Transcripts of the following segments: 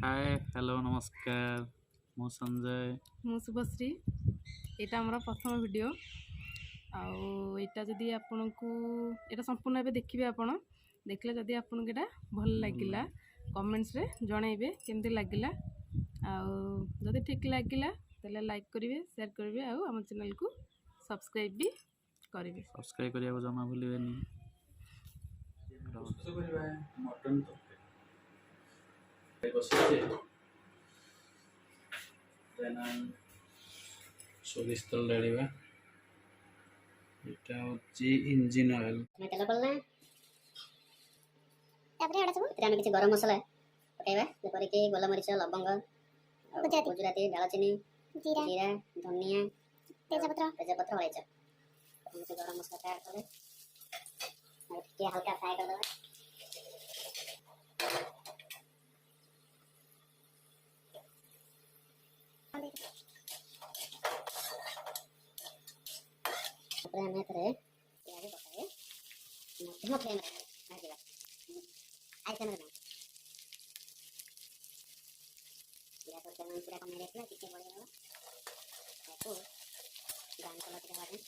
Hi hello नमस्कार मु संजय मु शुभश्री यहाँ आमर प्रथम वीडियो आईटा जदि आपण को यहाँ संपूर्ण भाव देखिए आपण देखले जदि आपन को यहाँ भल लगिला कमेंट्स रे जनइबे केमती लगिला जदि ठीक लगिला तेल लाइक करेंगे शेयर करेंगे आम चैनल को सब्सक्राइब भी करेंगे। सब्सक्राइब करने को जमा भूलिए मटन सोरिष तेल डालिबा एटा होची इंजिन ऑयल तेल पड़ना तापर एडा सब तेरे किसी गरम मसला पकाइबा जेपरि कि गोलमरीच लवंग गुजराती दालचीनी जीरा धनिया तेजपत्र हळैच गरम मसला ऐड कर के हल्का फ्राई कर देबा हमें प्याज पकाए मध्यम फ्लेम भाजवा आई समय में गैस और पूरा कम रखना कितने बड़े होगा आपको ब्राउन कलर के बाद में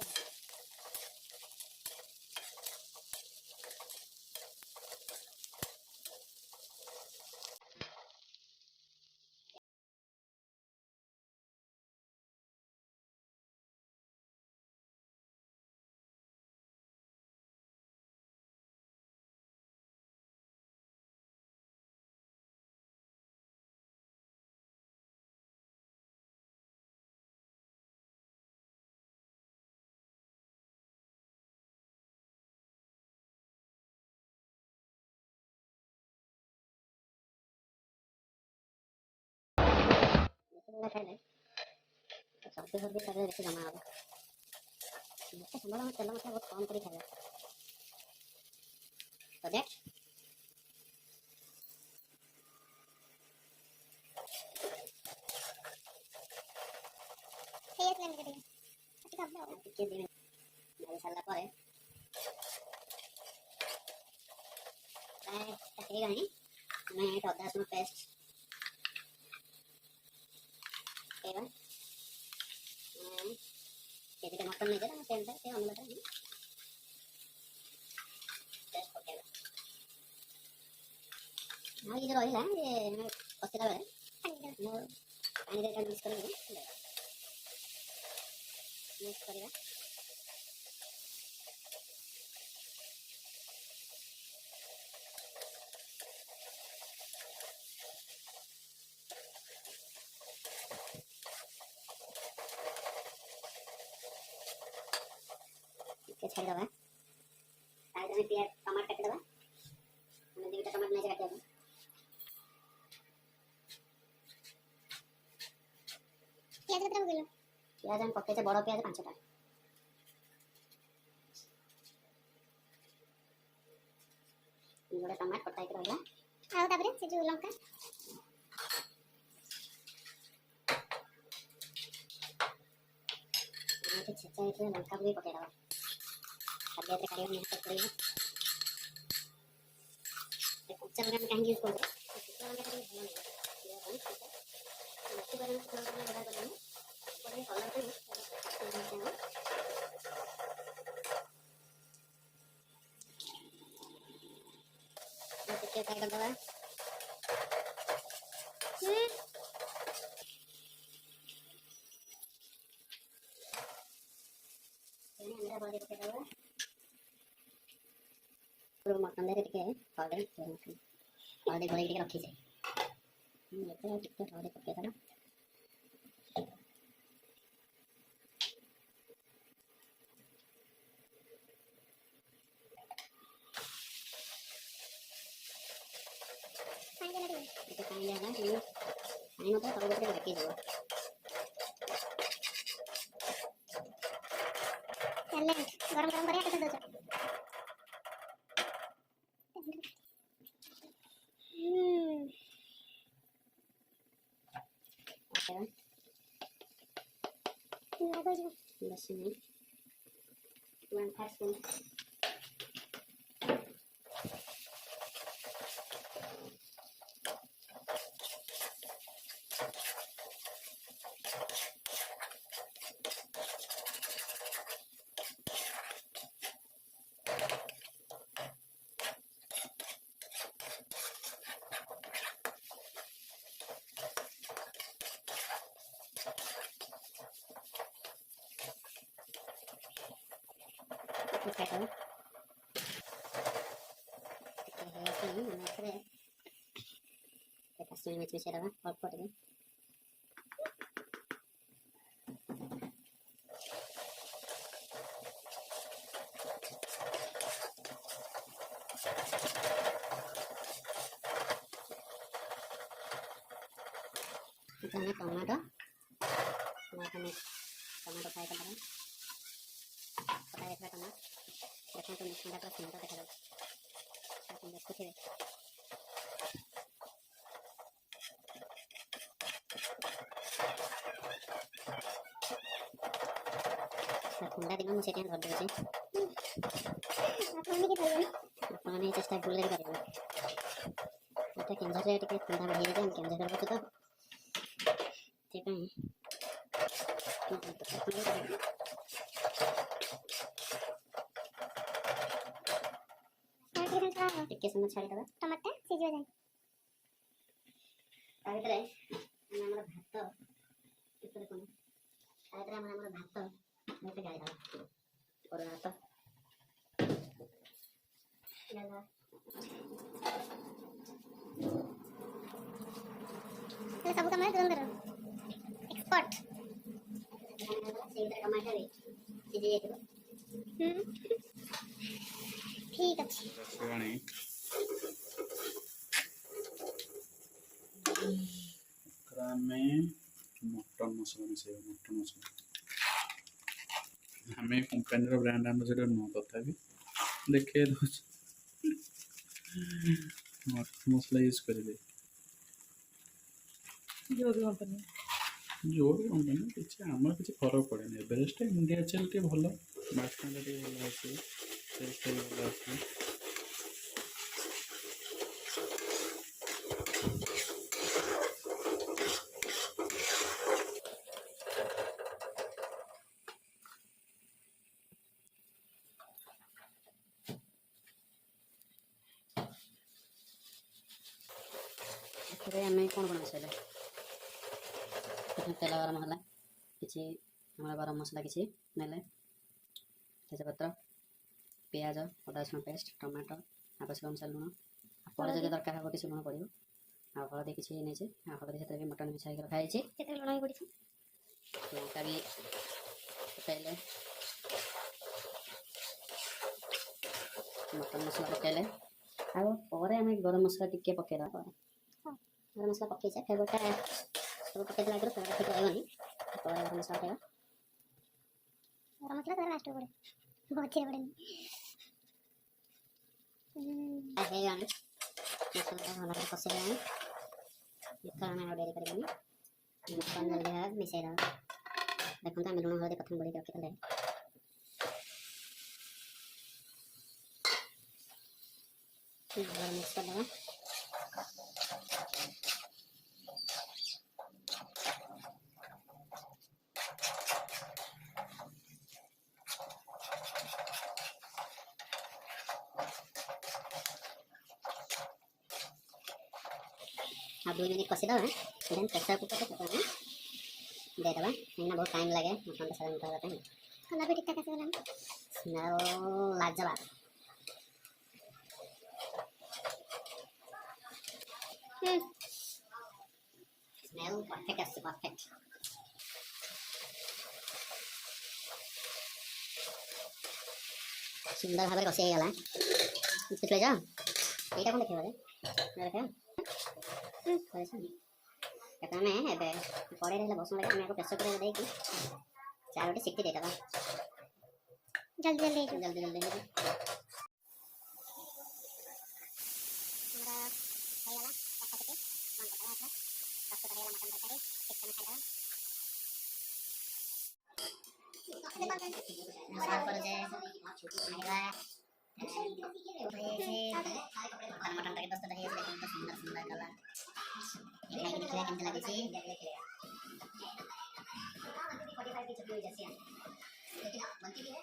खाइले सब्जी सब्जी खाइले बेसी जमा हम मत संभाल तेल मत बहुत कम कर खाइले तो देख ये प्लान कर दिया ठीक है अब के दिन मेरे साला पर है तकरीबन मैं एक अदरक में पेस्ट केवन ये मटन नहीं देना सेम से ऑमलेट है टेस्ट हो गया हां ये रहिला ये पसीला बेले पानी दे मिक्स करेंगे मिक्स करेगा के छाड़ दबा ताकि में प्याज टमाटर काट दबा हमने दुईटा टमाटर नहीं काट दबा प्याज कितना किलो प्याज हम पक्के से बड़ा प्याज 5टा गोटे टमाटर कटा के रहला आ तापर से जो लंका ये छेचा है लंका भी पके दबा अब ये करियो नहीं तो पड़ेगा ये कुछ रंग में कहीं यूज कर दो कुछ रंग में कहीं भूल नहीं ये बहुत ठीक है इसके बारे में थोड़ा सा बता दूं और ये कलर पे ये कितने फ्राई कर दो ये अंदर बॉडी को दो मटन दे टिके हल्दी हल्दी गोल के रखी से ये टिके हल्दी पके दला पानी देना ये पानी मत तब तक रखी दो चल गरम गरम करे कैसे दो बस नहीं 1/2 स्पून ଖାଇଦେବା। ଏଥିରେ କାଶ୍ମୀରୀ ମିର୍ଚ ମିଶାଇଦେବା ଅଳ୍ପ ଟିକେ। ଆମେ ଟମାଟୋ ଫ୍ରାଏ କରିଦେବା। କଟା ହେଇଥିବା ଟମାଟୋ ଦେଖନ୍ତୁ ମିଶ୍ରଣଟା ପୁରା ସୁନ୍ଦର ଦେଖାଯାଉଛି। ଆପଣ ଦେଖୁଥିବେ ଥଣ୍ଡା ଦିନ ମୁଁ ସେଥିପାଇଁ କରିଦେଉଛି। ଆପଣମାନେ ଚେଷ୍ଟା ଭୁଲରେ ବି ପାରିବେ। ଏଇଟା କେନ୍ଦୁଝରରେ ଟିକେ ଥଣ୍ଡା ବଢ଼ିଯାଇଛି, ଆମେ କେନ୍ଦୁଝର ରହୁଛୁ ତ ସେଥିପାଇଁ ଟିକେ ସମୟ ଛାଡ଼ିଦେବା ଟମାଟୋ ସିଝିବା ଯାଏ। ତା ଭିତରେ ଆମର ଭାତ ତା ଭିତରେ ଆମର ଭାତ ଗୋଟେ ଗାଳିଦେବା। ଅରୁଆ ଭାତ ସବୁ କାମରେ ତୁରନ୍ତର ଏକ୍ସପର୍ଟ। ସେଇଥିରେ ଟମାଟୋ ବି ସିଝି ଯାଇଥିବ। ଠିକ୍ ଅଛି। ଆମେ ମଟନ୍ ମସଲା ମିଶାଇବା। ମଟନ୍ ମସଲା ଆମେ କମ୍ପାନୀର ବ୍ରାଣ୍ଡ ଆମ୍ବାସଡ଼ର ନୁହଁ, ତଥାପି ଦେଖେଇ ଦେଉଛି ମଟନ୍ ମସଲା ୟୁଜ୍ କରିବେ। ଯେଉଁ ବି କମ୍ପାନୀ କିଛି ଆମର କିଛି ଫରକ ପଡ଼େନି। ଏଭରେଷ୍ଟ ଇଣ୍ଡିଆ ଚାଲ ଟିକେ ଭଲ, ବାସ୍ନାଟା ଟିକେ ଭଲ ଆସିବ, ଟେଷ୍ଟଟା ବି ଭଲ ଆସିବ। ଏଥିରେ ଆମେ କ'ଣ ମିଶାଇଲେ ତେଲ ଗରମ ହେଲା, କିଛି ଆମର ଗରମ ମସଲା କିଛି ନେଲେ, ତେଜପତ୍ର, ପିଆଜ, ଅଦା ରସୁଣ ପେଷ୍ଟ, ଟମାଟୋ, ଆବଶ୍ୟକ ଅନୁସାରେ ଲୁଣ, ପରେ ଯଦି ଦରକାର ହେବ କିଛି ଲୁଣ ପଡ଼ିବ, ଆଉ ହଳଦୀ କିଛି ନେଇଛି, ଆଉ ହଳଦୀ ସେଥିରେ ବି ମଟନ୍ ମିଶାଇକି ରଖାଯାଇଛି। ସେଥିରେ ଲୁଣ ବି ପଡ଼ିଛି। ଲଙ୍କା ବି ପକାଇଲେ, ମଟନ୍ ମସଲା ପକାଇଲେ, ଆଉ ପରେ ଆମେ ଗରମ ମସଲା ଟିକେ ପକାଇଦେବା। ଗରମ ମସଲା ପକାଇଛେ, ଫ୍ଲେଭରଟା ସବୁ ପକାଇଦେଲା ଆଗରୁ ଫ୍ଲେଭର ଠିକ୍ ରହିବନି। ପରେ ଗରମ ମସଲା ପକାଇବା। ଗରମ ମସଲା ତାର ଲାଷ୍ଟକୁ ପଡ଼େ, ମଝିରେ ପଡ଼େନି। ହେଇଗଲାଣି, ମସଲାଟା ଭଲ ଭାବରେ କଷିଦେବାଣି। ଏଥର ଆମେ ଆଉ ଡେରି କରିବାନି, ମଟନ୍ ଜଲ୍ଦି ଭାବେ ମିଶାଇଦେବା। ଦେଖନ୍ତୁ ଆମେ ଲୁଣ ହଳଦୀ ପ୍ରଥମେ ଗୋଳିକି ରଖିଥିଲେ। ମିକ୍ସ କରିଦେବା। अब 2 मिनट कषिदेवा। देन प्रेसर कुकर में देदेवा, कहीं बहुत टाइम लगे मटन सारा मोटा होता है। खाना भी ठीक ठाक आसगला, स्मेल लाजवाब। स्मेल परफेक्ट आसे, परफेक्ट। सुंदर भाव कषि हो गला। देखिए जा एटा कोन देखिबा रे देखा कहता मैं एबे पड़े रहला बसुन लगे मैं प्रेसर कुकर दे कि चारोटी सिक्ति देता बा। जल्दी जल्दी जल्दी जल्दी हमरा हैला पकाते मन पका था सब तो हैला मटन तरकारी एक समय खाइला साफ कर दे आइला मटन तरकारी बस तो दही है तो सुंदर सुंदर कलर ये खाई के देखिए केमते लागे छी 45 की चटनी जैसी है लेकिन बनती भी है।